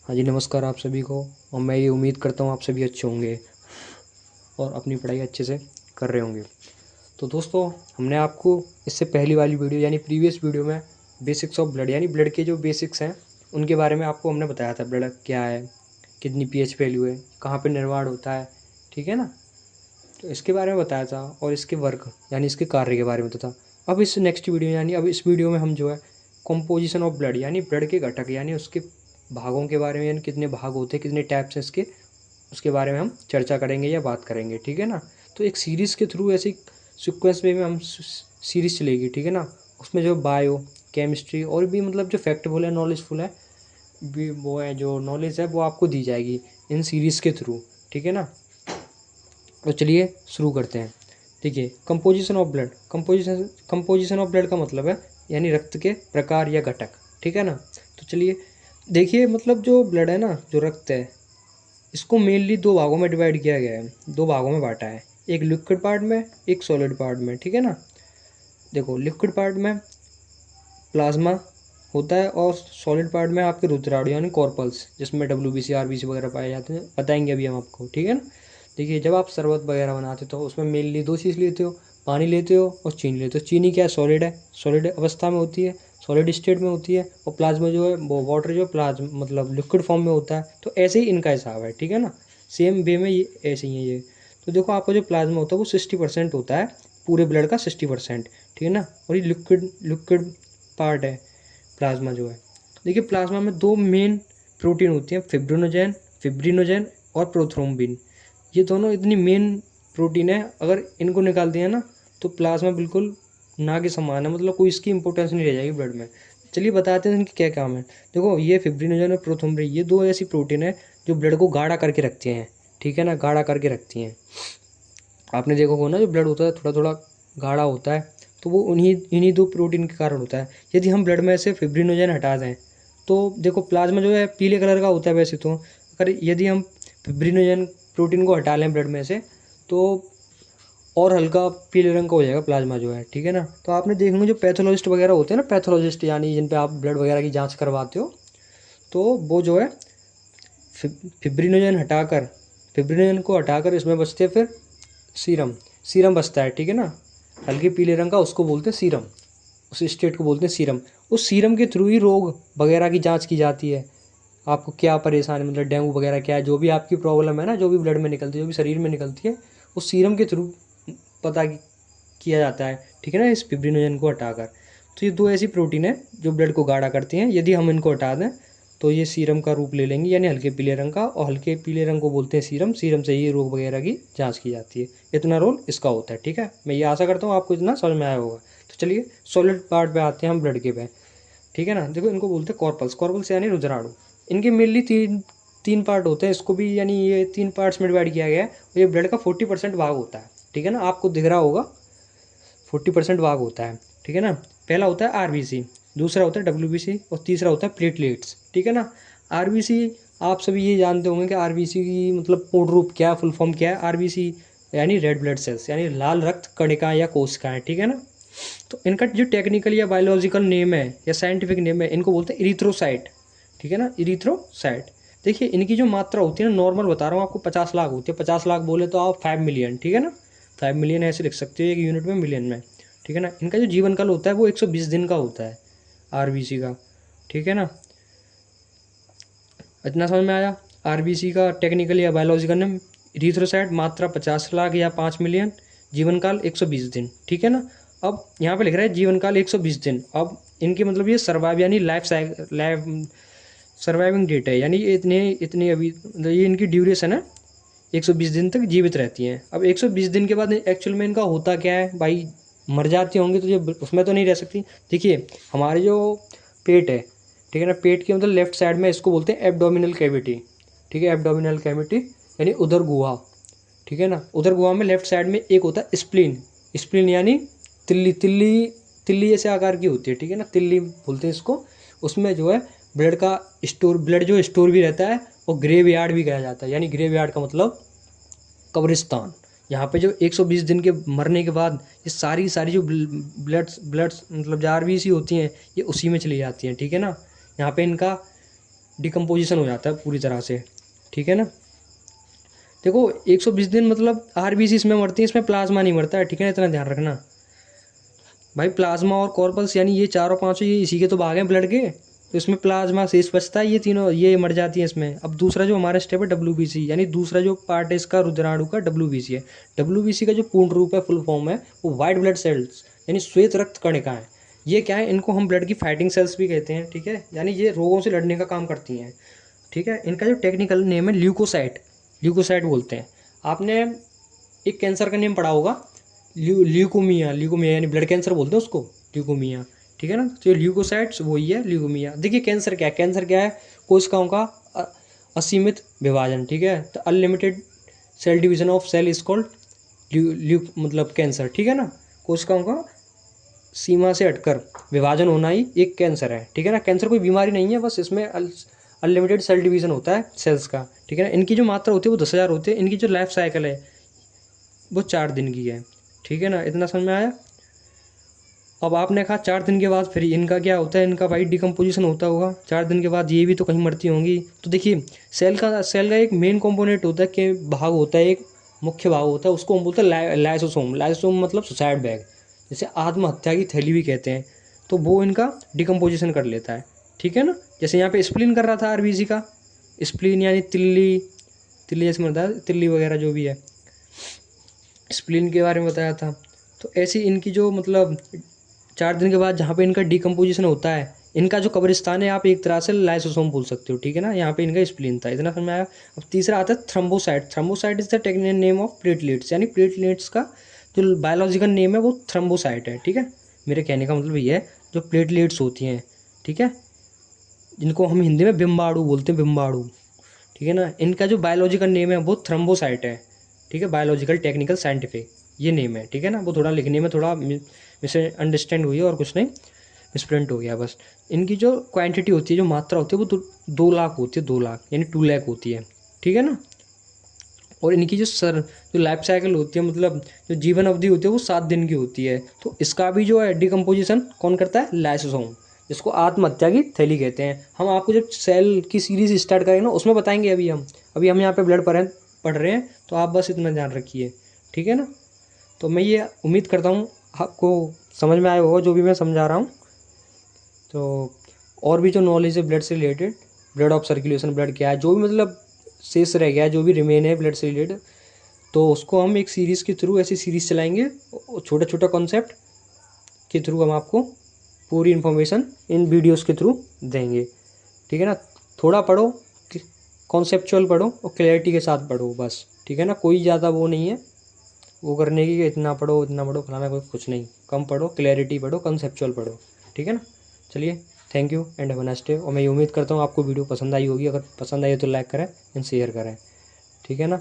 हाँ जी, नमस्कार आप सभी को। और मैं ये उम्मीद करता हूँ आप सभी अच्छे होंगे और अपनी पढ़ाई अच्छे से कर रहे होंगे। तो दोस्तों, हमने आपको इससे पहली वाली वीडियो यानी प्रीवियस वीडियो में बेसिक्स ऑफ ब्लड यानी ब्लड के जो बेसिक्स हैं उनके बारे में आपको हमने बताया था। ब्लड क्या है, कितनी पीएच वैल्यू है, कहाँ पे निर्माण होता है, ठीक है ना। तो इसके बारे में बताया था और इसके वर्क यानी इसके कार्य के बारे में तो था। अब इस नेक्स्ट वीडियो यानी अब इस वीडियो में हम जो है कॉम्पोजिशन ऑफ ब्लड यानी ब्लड के घटक यानी उसके भागों के बारे में, यानी कितने भाग होते हैं, कितने टाइप्स हैं इसके, उसके बारे में हम चर्चा करेंगे या बात करेंगे, ठीक है ना। तो एक सीरीज़ के थ्रू ऐसी सीक्वेंस में हम सीरीज चलेगी, ठीक है ना। उसमें जो बायो केमिस्ट्री और भी मतलब जो फैक्टफुल है, नॉलेजफुल है, भी वो है, जो नॉलेज है वो आपको दी जाएगी इन सीरीज़ के थ्रू, ठीक है ना। तो चलिए शुरू करते हैं। देखिए, composition of blood. Composition of blood का मतलब है यानी रक्त के प्रकार या घटक, ठीक है ना। तो चलिए देखिए, मतलब जो ब्लड है ना, जो रक्त है, इसको मेनली दो भागों में डिवाइड किया गया है, दो भागों में बांटा है, एक लिक्विड पार्ट में, एक सॉलिड पार्ट में, ठीक है ना। देखो, लिक्विड पार्ट में प्लाज्मा होता है और सॉलिड पार्ट में आपके रुधिराणु यानी कॉर्पल्स, जिसमें WBC RBC वगैरह पाए जाते हैं, बताएंगे अभी हम आपको, ठीक है ना। देखिए, जब आप शरबत वगैरह बनाते हो तो उसमें मेनली दो चीज़ लेते हो, पानी लेते हो और चीनी लेते हो। चीनी क्या है, सॉलिड है, सॉलिड अवस्था में होती है, सॉलिड स्टेट में होती है। और प्लाज्मा जो है वो वाटर जो प्लाज्मा मतलब लिक्विड फॉर्म में होता है। तो ऐसे ही इनका हिसाब है, ठीक है ना। सेम वे में ये ऐसे ही है ये। तो देखो, आपका जो प्लाज्मा होता है वो 60% होता है, पूरे ब्लड का 60%, ठीक है ना। और ये लिक्विड लिक्विड पार्ट है प्लाज्मा जो है। देखिए, प्लाज्मा में दो मेन प्रोटीन होती हैं, फिब्रिनोजेन और प्रोथ्रोम्बिन। ये दोनों इतनी मेन प्रोटीन है, अगर इनको निकाल दिया ना तो प्लाज्मा बिल्कुल ना के समान है, मतलब कोई इसकी इंपॉर्टेंस नहीं रह जाएगी ब्लड में। चलिए बताते हैं इनके क्या काम है। देखो, ये फिब्रिनोजेन और प्रोथ्रोम्बिन, ये दो ऐसी प्रोटीन है जो ब्लड को गाढ़ा करके रखती हैं, ठीक है ना, गाढ़ा करके रखती हैं। आपने देखा होगा ना, जो ब्लड होता है थोड़ा थोड़ा गाढ़ा होता है, तो वो उन्हीं इन्हीं दो प्रोटीन के कारण होता है। यदि हम ब्लड में से फिब्रिनोजेन हटा दें तो देखो, प्लाज्मा जो है पीले कलर का होता है वैसे तो, अगर यदि हम फिब्रिनोजेन प्रोटीन को हटा लें ब्लड में से तो और हल्का पीले रंग का हो जाएगा प्लाज्मा जो है, ठीक है ना। तो आपने देखेंगे जो पैथोलॉजिस्ट वगैरह होते हैं ना, पैथोलॉजिस्ट यानी जिन पे आप ब्लड वगैरह की जांच करवाते हो, तो वो जो है फिब्रिनोजेन को हटाकर इसमें बचते हैं फिर सीरम। सीरम बचता है, ठीक है ना, हल्के पीले रंग का, उसको बोलते हैं सीरम। उस स्टेट को बोलते हैं सीरम। उस सीरम के थ्रू ही रोग वगैरह की जांच की जाती है। आपको क्या परेशानी, मतलब डेंगू वगैरह क्या है, जो भी आपकी प्रॉब्लम है ना, जो भी ब्लड में निकलती है, जो भी शरीर में निकलती है, उस सीरम के थ्रू पता किया जाता है, ठीक है ना, इस फिब्रिनोजेन को हटाकर। तो ये दो ऐसी प्रोटीन है जो ब्लड को गाढ़ा करती हैं। यदि हम इनको हटा दें तो ये सीरम का रूप ले लेंगे, यानी हल्के पीले रंग का, और हल्के पीले रंग को बोलते हैं सीरम। सीरम से ही रोग वगैरह की जांच की जाती है। इतना रोल इसका होता है, ठीक है। मैं ये आशा करता हूँ आपको इतना समझ में आया होगा। तो चलिए सॉलिड पार्ट पे आते हैं हम, ब्लड के पे, ठीक है ना। देखो, इनको बोलते हैं कॉर्पल्स। कॉर्पल्स यानी रुधिराणु। इनके मेनली तीन तीन पार्ट होते हैं, इसको भी यानी ये तीन पार्ट्स में डिवाइड किया गया है। और ये ब्लड का 40% भाग होता है, ठीक है ना, आपको दिख रहा होगा 40% भाग होता है, ठीक है ना। पहला होता है RBC, दूसरा होता है WBC और तीसरा होता है प्लेटलेट्स, ठीक है ना। RBC, आप सभी ये जानते होंगे कि RBC की मतलब पूर्ण रूप क्या है, फुल फॉर्म क्या है। RBC यानी रेड ब्लड सेल्स, यानी लाल रक्त कणिका या कोशिकाएं, ठीक है ना। तो इनका जो टेक्निकल या बायोलॉजिकल नेम है या साइंटिफिक नेम है, इनको बोलते हैं इरिथ्रोसाइट, ठीक है ना, इरिथ्रोसाइट। देखिए, इनकी जो मात्रा होती है ना, नॉर्मल बता रहा हूँ आपको, 50 लाख होती है। 50 लाख बोले तो आप 5 मिलियन, ठीक है ना, 5 मिलियन ऐसे लिख सकते हो एक यूनिट में, मिलियन में, ठीक है ना। इनका जो जीवन काल होता है वो 120 दिन का होता है, RBC का, ठीक है ना। इतना समझ में आया। RBC का टेक्निकल या बायोलॉजिकल नेम इरिथ्रोसाइट, मात्रा 50 लाख या 5 मिलियन, जीवन काल 120 दिन, ठीक है ना। अब यहाँ पे लिख रहा है जीवन काल 120 दिन। अब इनके मतलब ये सर्वाइव यानी लाइफ सर्वाइविंग डेट है, यानी ये इतने इतने अभी मतलब ये इनकी ड्यूरेशन है, 120 दिन तक जीवित रहती हैं। अब 120 दिन के बाद एक्चुअल में इनका होता क्या है भाई, मर जाती होंगी तो ये उसमें तो नहीं रह सकती। देखिए, हमारे जो पेट है, ठीक है ना, पेट के मतलब लेफ्ट साइड में इसको बोलते हैं एब्डोमिनल कैविटी, ठीक है, एब्डोमिनल कैविटी यानी उदर गुहा, ठीक है ना। उदर गुहा में लेफ्ट साइड में एक होता है स्प्लीन। स्प्लीन यानी तिल्ली, तिल्ली तिल्ली जैसे आकार की होती है, ठीक है ना, तिल्ली बोलते हैं इसको। उसमें जो है ब्लड का स्टोर, ब्लड जो स्टोर भी रहता है, और ग्रेव यार्ड भी कहा जाता है, यानी ग्रेव यार्ड का मतलब कब्रिस्तान। यहाँ पे जो 120 दिन के मरने के बाद ये सारी सारी जो ब्लड्स मतलब जो RBC होती हैं, ये उसी में चली जाती हैं, ठीक है ना। यहाँ पे इनका डिकम्पोजिशन हो जाता है पूरी तरह से, ठीक है ना। देखो 120 दिन मतलब आरबीसी इसमें मरती है, इसमें प्लाज्मा नहीं मरता है, ठीक है ना, इतना ध्यान रखना भाई। प्लाज्मा और कॉर्पस यानी ये चारों पांचों ये इसी के तो भाग हैं ब्लड के, तो इसमें प्लाज्मा शेष बचता है, ये तीनों ये मर जाती हैं इसमें। अब दूसरा जो हमारा स्टेप है डब्ल्यूबीसी, यानी दूसरा जो पार्ट है इसका रुद्राणु का डब्ल्यूबीसी है। डब्ल्यूबीसी का जो पूर्ण रूप है, फुल फॉर्म है, वो वाइट ब्लड सेल्स यानी श्वेत रक्त कणिका है। ये क्या है, इनको हम ब्लड की फाइटिंग सेल्स भी कहते हैं, ठीक है, यानी ये रोगों से लड़ने का काम करती हैं, ठीक है। इनका जो टेक्निकल नेम है ल्यूकोसाइट, ल्यूकोसाइट बोलते हैं। आपने एक कैंसर का नेम पढ़ा होगा, ल्यूकोमिया, ल्यूकोमिया यानी ब्लड कैंसर बोलते हैं उसको, ल्यूकोमिया, ठीक है ना। तो ल्यूकोसाइट्स वही है ल्यूकोमिया। देखिए कैंसर क्या है, कैंसर क्या है, कोशिकाओं का असीमित विभाजन, ठीक है। तो unlimited cell division of cell is called मतलब कैंसर, ठीक है ना। कोशिकाओं का सीमा से हटकर विभाजन होना ही एक कैंसर है, ठीक है ना। कैंसर कोई बीमारी नहीं है, बस इसमें अनलिमिटेड सेल डिवीजन होता है सेल्स का, ठीक है ना। इनकी जो मात्रा होती है वो 10,000 होती है। इनकी जो लाइफ साइकिल है वो 4 दिन की है, ठीक है ना, इतना समझ में आया। अब आपने कहा 4 दिन के बाद फिर इनका क्या होता है, इनका भाई डिकम्पोजिशन होता होगा 4 दिन के बाद, ये भी तो कहीं मरती होंगी। तो देखिए सेल का एक मेन कंपोनेंट होता है, कि भाग होता है, एक मुख्य भाग होता है, उसको हम बोलते हैं लाइसोसोम। लाइसोसोम मतलब सुसाइड बैग, जैसे आत्महत्या की थैली भी कहते हैं। तो वो इनका डिकम्पोजिशन कर लेता है, ठीक है ना। जैसे यहाँ पे स्प्लीन कर रहा था आरबीसी का, स्प्लीन यानी तिल्ली, तिल्ली जैसे मतलब तिल्ली वगैरह जो भी है, स्प्लीन के बारे में बताया था। तो ऐसी इनकी जो मतलब 4 दिन के बाद जहाँ पे इनका डिकम्पोजिशन होता है, इनका जो कब्रिस्तान है आप एक तरह से लाइसोसोम बोल सकते हो, ठीक है ना। यहाँ पे इनका स्प्लीन था, इतना समझ में आया। अब तीसरा आता है thrombocyte. Thrombocyte is the technical name of platelets, यानी प्लेटलेट्स का जो बायोलॉजिकल नेम है वो थ्रम्बोसाइट है, ठीक है। मेरे कहने का मतलब ये है, जो प्लेटलेट्स होती हैं, ठीक है, जिनको हम हिंदी में बिम्बाणु बोलते हैं, बिम्बाणु, ठीक है ना। इनका जो बायोलॉजिकल नेम है वो थ्रम्बोसाइट है, ठीक है। बायोलॉजिकल टेक्निकल साइंटिफिक ये नेम है, ठीक है ना। वो थोड़ा लिखने में थोड़ा मिस अंडरस्टैंड हुई है और कुछ नहीं, मिसप्रिंट हो गया बस। इनकी जो क्वांटिटी होती है, जो मात्रा होती है, वो 2 लाख होती है, 2 लाख यानी 2 लाख होती है, ठीक है ना। और इनकी जो लाइफ साइकिल होती है, मतलब जो जीवन अवधि होती है, वो 7 दिन की होती है। तो इसका भी जो है डिकम्पोजिशन कौन करता है, लाइसोसोम, जिसको आत्महत्या की थैली कहते हैं। हम आपको जब सेल की सीरीज स्टार्ट करेंगे ना उसमें बताएंगे। अभी हम यहाँ पे ब्लड पढ़ रहे हैं, तो आप बस इतना ध्यान रखिए, ठीक है ना। तो मैं ये उम्मीद करता हूँ आपको समझ में आया होगा जो भी मैं समझा रहा हूँ। तो और भी जो नॉलेज है ब्लड से related, blood of circulation, blood क्या है, जो भी मतलब शेष रह गया है, जो भी रिमेन है ब्लड से रिलेटेड, तो उसको हम एक सीरीज़ के थ्रू, ऐसी सीरीज़ चलाएंगे, छोटा छोटा कॉन्सेप्ट के थ्रू हम आपको पूरी इन्फॉर्मेशन इन वीडियोस के थ्रू देंगे, ठीक है ना। थोड़ा पढ़ो, कॉन्सेप्चुअल पढ़ो और क्लैरिटी के साथ पढ़ो बस, ठीक है ना। कोई ज़्यादा वो नहीं है वो करने की इतना पढ़ो फलाना, कोई कुछ नहीं, कम पढ़ो, क्लैरिटी पढ़ो, कंसेप्चुअल पढ़ो, ठीक है ना। चलिए, thank you and have a nice day. और मैं ये उम्मीद करता हूँ आपको वीडियो पसंद आई होगी। अगर पसंद आई तो लाइक करें एंड शेयर करें, ठीक है ना।